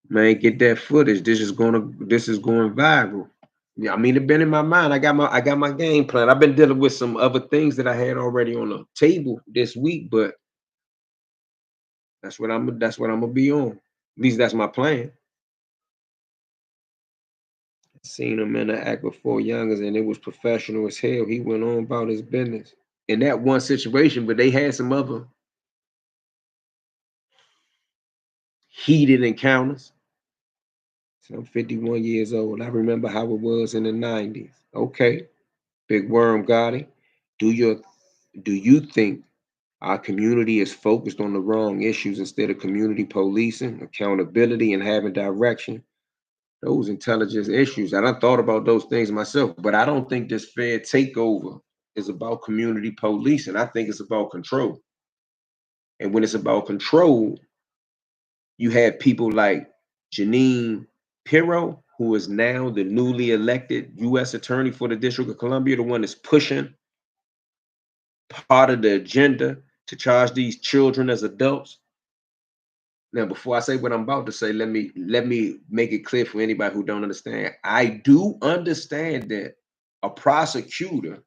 Man, get that footage. This is going viral. Yeah, I mean, it been in my mind. I got my game plan. I've been dealing with some other things that I had already on the table this week, but that's what I'm gonna be on. At least that's my plan. Seen him in the act with four youngers, and it was professional as hell. He went on about his business in that one situation, but they had some other heated encounters. So I'm 51 years old. I remember how it was in the 90s. Okay, Big Worm Gotti. Do your do you think our community is focused on the wrong issues instead of community policing, accountability, and having direction? Those intelligence issues. I done thought about those things myself, but I don't think this fair takeover is about community policing. I think it's about control. And when it's about control, you have people like Janine Pirro, who is now the newly elected U.S. Attorney for the District of Columbia, the one that's pushing part of the agenda to charge these children as adults. Now, before I say what I'm about to say, let me make it clear for anybody who don't understand. I do understand that a prosecutor,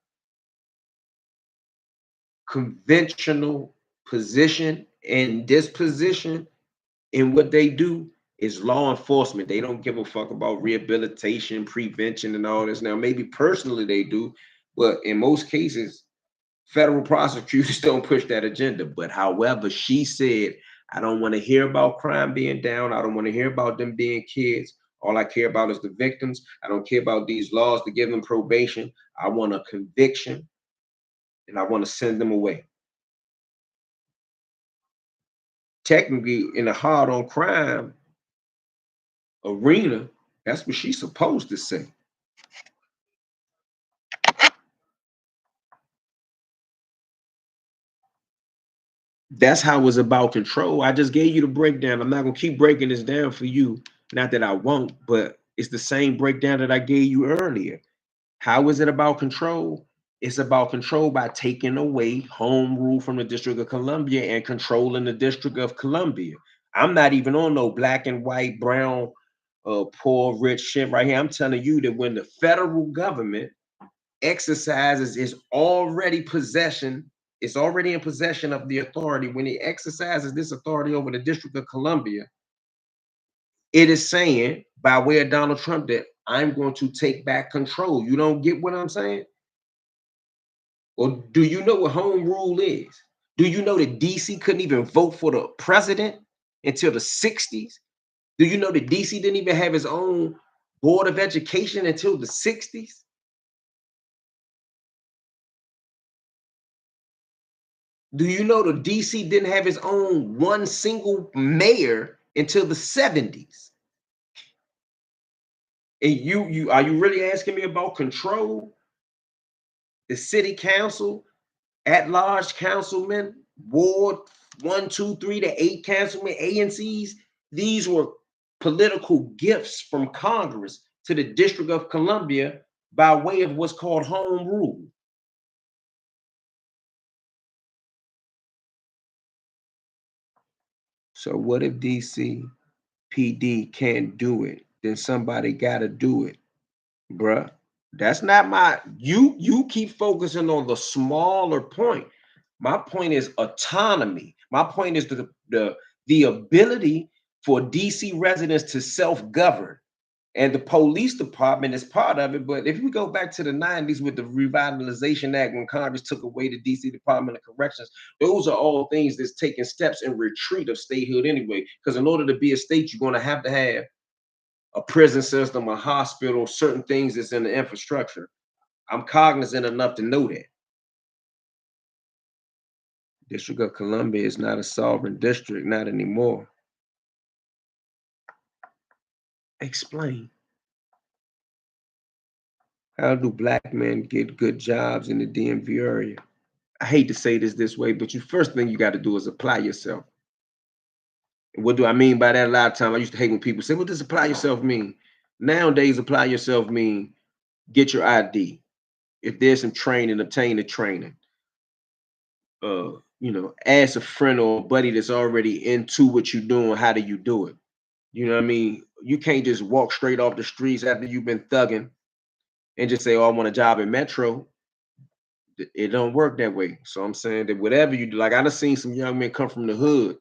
conventional position and disposition in what they do is law enforcement. They don't give a fuck about rehabilitation, prevention, and all this. Now, maybe personally they do, but in most cases, federal prosecutors don't push that agenda. But however, she said, I don't want to hear about crime being down. I don't want to hear about them being kids. All I care about is the victims. I don't care about these laws to give them probation. I want a conviction and I want to send them away. Technically, in the hard on crime arena, that's what she's supposed to say. That's how it's about control. I just gave you the breakdown. I'm not gonna keep breaking this down for you. Not that I won't, but it's the same breakdown that I gave you earlier. How is it about control? It's about control by taking away home rule from the District of Columbia and controlling the District of Columbia. I'm not even on no black and white, brown, poor, rich shit right here. I'm telling you that when the federal government exercises is already possession, it's already in possession of the authority. When it exercises this authority over the District of Columbia, it is saying by way of Donald Trump that I'm going to take back control. You don't get what I'm saying? Or do you know what home rule is? Do you know that DC couldn't even vote for the president until the 60s? Do you know that DC didn't even have its own board of education until the 60s? Do you know that DC didn't have its own one single mayor until the 70s? And you are you really asking me about control? The city council, at-large councilmen, Ward 1, 2, 3 to 8 councilmen, ANCs, these were political gifts from Congress to the District of Columbia by way of what's called home rule. So what if DC PD can't do it? Then somebody gotta do it, bruh. That's not my you keep focusing on the smaller point. My point is autonomy. My point is the ability for DC residents to self-govern. And the police department is part of it. But if we go back to the 90s with the Revitalization Act, when Congress took away the DC Department of Corrections, those are all things that's taking steps in retreat of statehood anyway. Because in order to be a state, you're going to have a prison system, a hospital, certain things that's in the infrastructure. I'm cognizant enough to know that. District of Columbia is not a sovereign district, not anymore. Explain. How do black men get good jobs in the DMV area? I hate to say this way, but you first thing you got to do is apply yourself. And what do I mean by that? A lot of times I used to hate when people say, "What does apply yourself mean?" Nowadays, apply yourself mean get your ID. If there's some training, obtain the training. Ask a friend or a buddy that's already into what you're doing. How do you do it? You know what I mean? You can't just walk straight off the streets after you've been thugging and just say, "Oh, I want a job in Metro." It don't work that way. So I'm saying that whatever you do, like I done seen some young men come from the hood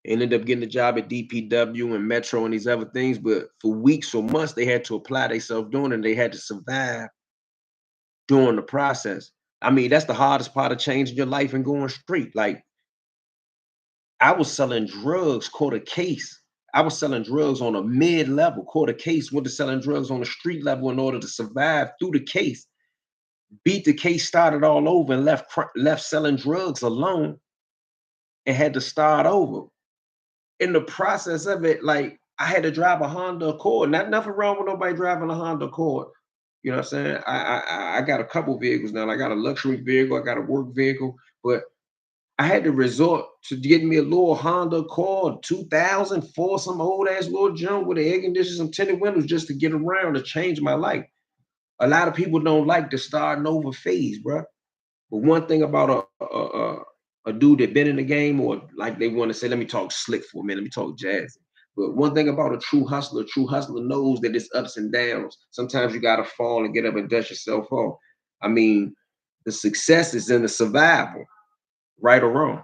and end up getting a job at DPW and Metro and these other things, but for weeks or months they had to apply themselves doing it and they had to survive during the process. I mean, that's the hardest part of changing your life and going straight. Like I was selling drugs, caught a case. I was selling drugs on a mid-level, caught a case, went to selling drugs on the street level in order to survive through the case. Beat the case, started all over, and left selling drugs alone, and had to start over. In the process of it, like I had to drive a Honda Accord. Not nothing wrong with nobody driving a Honda Accord. You know what I'm saying? I got a couple vehicles now. I got a luxury vehicle, I got a work vehicle, but I had to resort to getting me a little Honda Accord 2004, some old ass little junk with an air conditioner, some tinted windows, just to get around to change my life. A lot of people don't like the starting over phase, bro. But one thing about a dude that been in the game, or like they want to say, let me talk slick for a minute, let me talk jazzy. But one thing about a true hustler knows that it's ups and downs. Sometimes you gotta fall and get up and dust yourself off. I mean, the success is in the survival, right or wrong.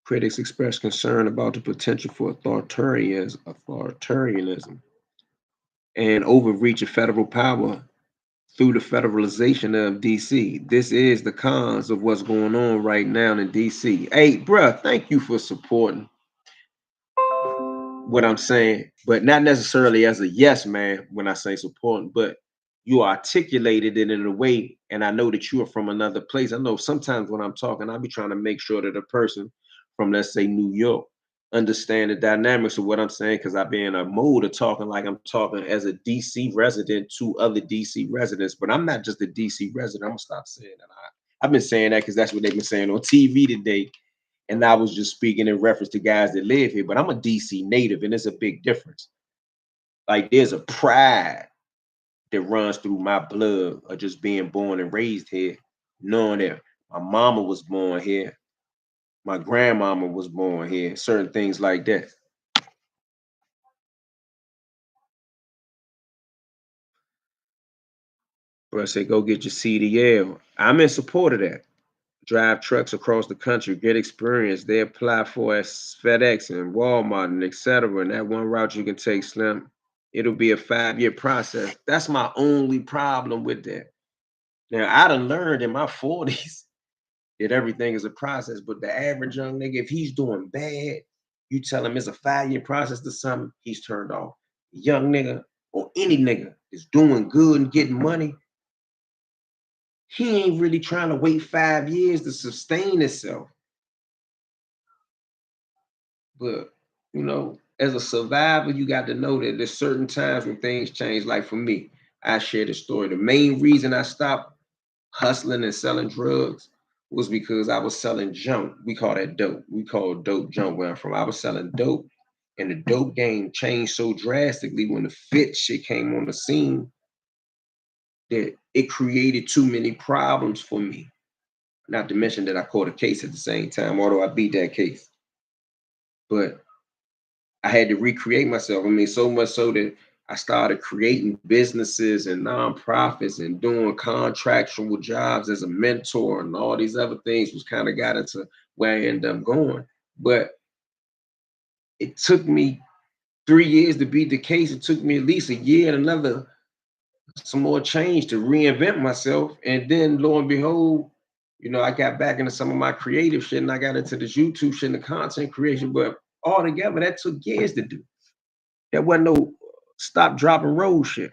Critics express concern about the potential for authoritarianism and overreach of federal power through the federalization of DC. This is the cons of what's going on right now in DC. Hey, bruh, thank you for supporting what I'm saying, but not necessarily as a yes man when I say supporting, but you articulated it in a way, and I know that you are from another place. I know sometimes when I'm talking, I'll be trying to make sure that a person from, let's say, New York understand the dynamics of what I'm saying, because I've been in a mode of talking like I'm talking as a DC resident to other DC residents, but I'm not just a DC resident. I'm gonna stop saying that. I've been saying that because that's what they've been saying on TV today, and I was just speaking in reference to guys that live here, but I'm a DC native, and there's a big difference. Like there's a pride that runs through my blood of just being born and raised here, knowing that my mama was born here, my grandmama was born here, certain things like that. But I say, go get your CDL. I'm in support of that. Drive trucks across the country, get experience. They apply for as FedEx and Walmart and etc. And that one route you can take, Slim. It'll be a 5-year process. That's my only problem with that. Now, I done learned in my 40s that everything is a process, but the average young nigga, if he's doing bad, you tell him it's a 5-year process to something, he's turned off. Young nigga or any nigga is doing good and getting money, he ain't really trying to wait 5 years to sustain himself. But as a survivor, you got to know that there's certain times when things change. Like for me, I share the story. The main reason I stopped hustling and selling drugs was because I was selling junk. We call that dope. We call dope junk where I'm from. I was selling dope, and the dope game changed so drastically when the fit shit came on the scene that it created too many problems for me. Not to mention that I caught a case at the same time, although I beat that case. But I had to recreate myself. I mean, so much so that I started creating businesses and nonprofits and doing contractual jobs as a mentor and all these other things, which kind of got into where I ended up going. But it took me 3 years to beat the case. It took me at least a year and another some more change to reinvent myself. And then lo and behold, I got back into some of my creative shit and I got into this YouTube shit and the content creation. But altogether, that took years to do. There wasn't no stop, drop, and roll shit.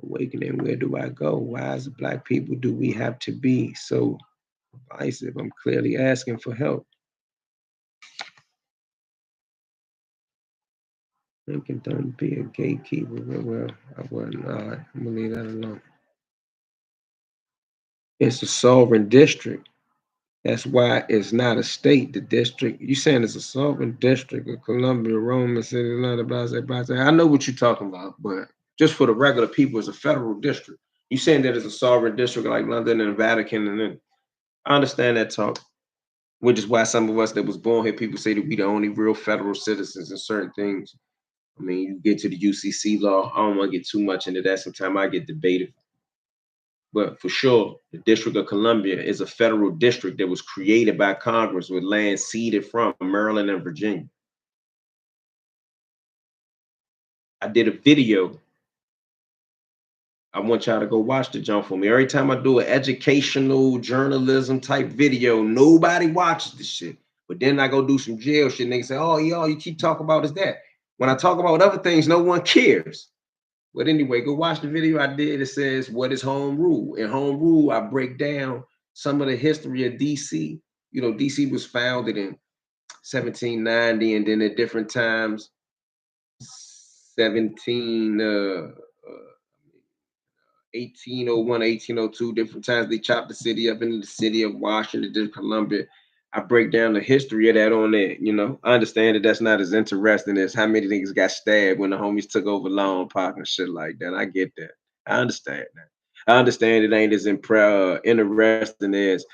Awakening, where do I go? Why, as Black people, do we have to be so divisive? I'm clearly asking for help. Thinking don't be a gatekeeper. Well, I wasn't. All right, I'm gonna leave that alone. It's a sovereign district. That's why it's not a state. The district you saying it's a sovereign district of Columbia, Roman City, London, blah, blah, blah, blah. I know what you're talking about, but just for the regular people, it's a federal district. You saying that it's a sovereign district like London and Vatican, and then I understand that talk, which is why some of us that was born here, people say that we the only real federal citizens in certain things. I mean, you get to the UCC law. I don't want to get too much into that. Sometimes I get debated. But for sure, the District of Columbia is a federal district that was created by Congress with land ceded from Maryland and Virginia. I did a video. I want y'all to go watch the jump for me. Every time I do an educational journalism type video, nobody watches this shit. But then I go do some jail shit and they say, oh, y'all, you keep talking about is that. When I talk about other things, no one cares. But anyway, go watch the video I did. It says, what is home rule? In home rule, I break down some of the history of DC. DC was founded in 1790, and then at different times, 1801, 1802, different times they chopped the city up into the city of Washington, Columbia. I break down the history of that on there. I understand that that's not as interesting as how many niggas got stabbed when the homies took over Long Park and shit like that. I get that. I understand that. I understand it ain't as interesting as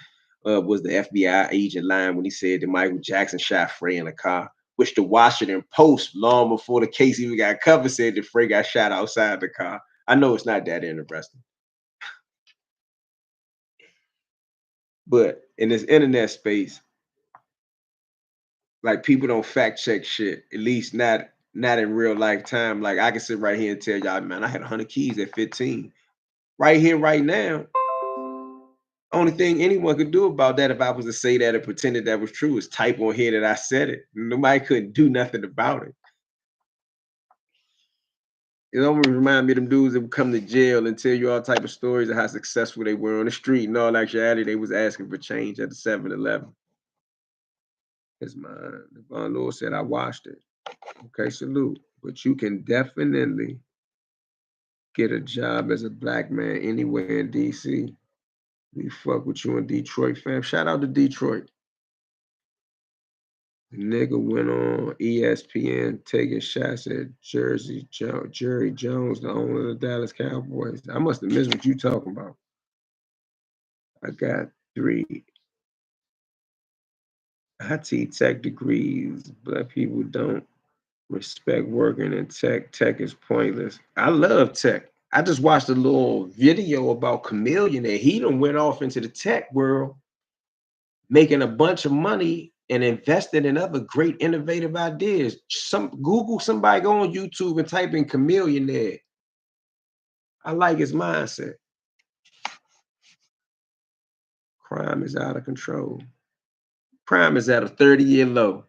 was the FBI agent lying when he said that Michael Jackson shot Frey in a car, which the Washington Post, long before the case even got covered, said that Frey got shot outside the car. I know it's not that interesting. But in this internet space, like people don't fact check shit, at least not in real lifetime. Like I can sit right here and tell y'all, man, I had 100 keys at 15. Right here, right now. Only thing anyone could do about that if I was to say that and pretended that was true is type on here that I said it. Nobody couldn't do nothing about it. It almost remind me of them dudes that would come to jail and tell you all type of stories of how successful they were on the street. In all actuality, they was asking for change at the 7-Eleven. It's mine. Devon Lewis said, I watched it. Okay, salute. But you can definitely get a job as a Black man anywhere in DC. We fuck with you in Detroit, fam. Shout out to Detroit. The nigga went on ESPN taking shots at Jerry Jones, the owner of the Dallas Cowboys. I must have missed what you talking about. I got 3 IT tech degrees. Black people don't respect working in tech. Tech is pointless. I love tech. I just watched a little video about Chameleon and he done went off into the tech world, making a bunch of money and invested in other great innovative ideas. Google somebody, go on YouTube and type in Chameleon there. I like his mindset. Crime is out of control. Crime is at a 30-year low.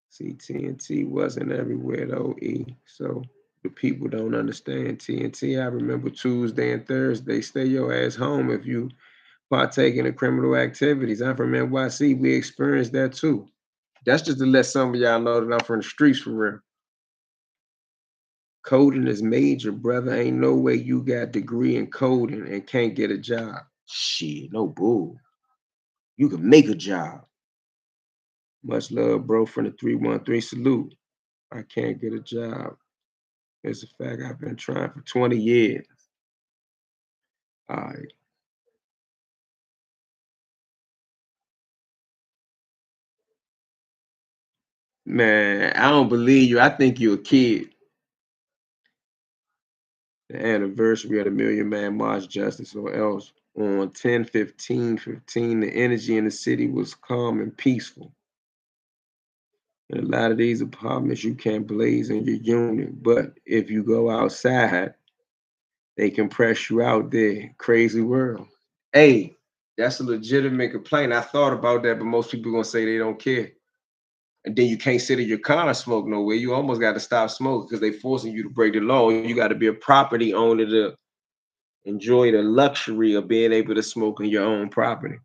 See, TNT wasn't everywhere though, E. So the people don't understand TNT. I remember Tuesday and Thursday, stay your ass home if you partake in the criminal activities. I'm from NYC. We experienced that too. That's just to let some of y'all know that I'm from the streets for real. Coding is major, brother. Ain't no way you got degree in coding and can't get a job. Shit, no bull. You can make a job. Much love, bro, from the 313 salute. I can't get a job. It's a fact I've been trying for 20 years. All right. Man, I don't believe you. I think you're a kid. The anniversary of the Million Man March Justice or else on 10/15/15, the energy in the city was calm and peaceful. In a lot of these apartments, you can't blaze in your unit, but if you go outside, they can press you out there. Crazy world. Hey, that's a legitimate complaint. I thought about that, but most people gonna say they don't care. And then you can't sit in your car and smoke nowhere. You almost got to stop smoking because they forcing you to break the law. You got to be a property owner to enjoy the luxury of being able to smoke on your own property.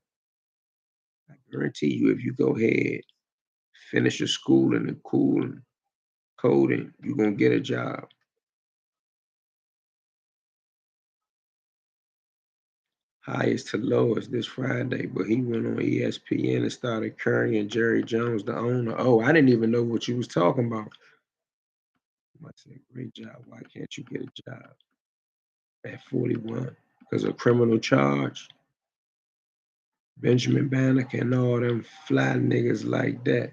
I guarantee you, if you go ahead, finish your schooling and cooling, coding, you're gonna get a job. Highest to lowest this Friday, but he went on ESPN and started currying Jerry Jones, the owner. Oh, I didn't even know what you was talking about. I said, great job. Why can't you get a job at 41? Because of criminal charge. Benjamin Banneker and all them fly niggas like that.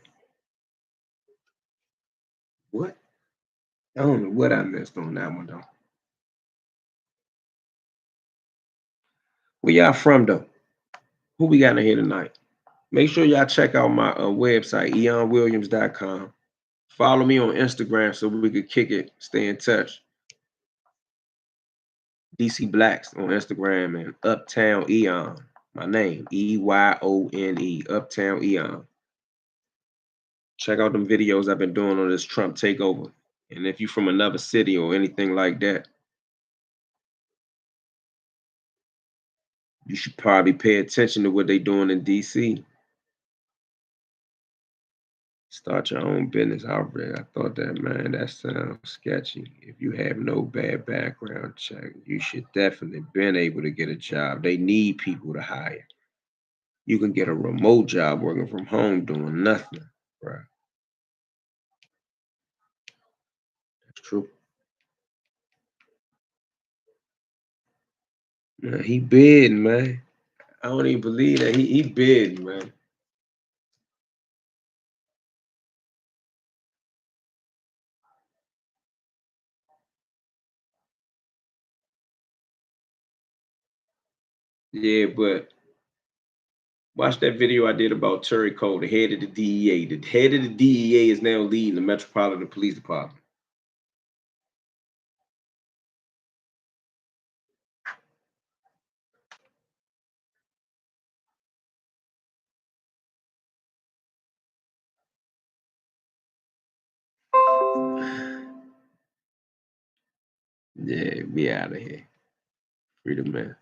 What? I don't know what I missed on that one though. Where y'all from though? Who we got in here tonight? Make sure y'all check out my website, eonwilliams.com. Follow me on Instagram so we could kick it, stay in touch. DC Blacks on Instagram and Uptown Eon. My name, Eyone, Uptown Eon. Check out them videos I've been doing on this Trump takeover. And if you're from another city or anything like that, you should probably pay attention to what they're doing in DC. Start your own business. I thought that, man, that sounds sketchy. If you have no bad background check, you should definitely been able to get a job. They need people to hire. You can get a remote job working from home doing nothing, bro. That's true. Man, he bid, man. I don't even believe that he bid, man. Yeah, but watch that video I did about Terry Cole, the head of the DEA. The head of the DEA is now leading the Metropolitan Police Department. Yeah, be out of here. Freedom man.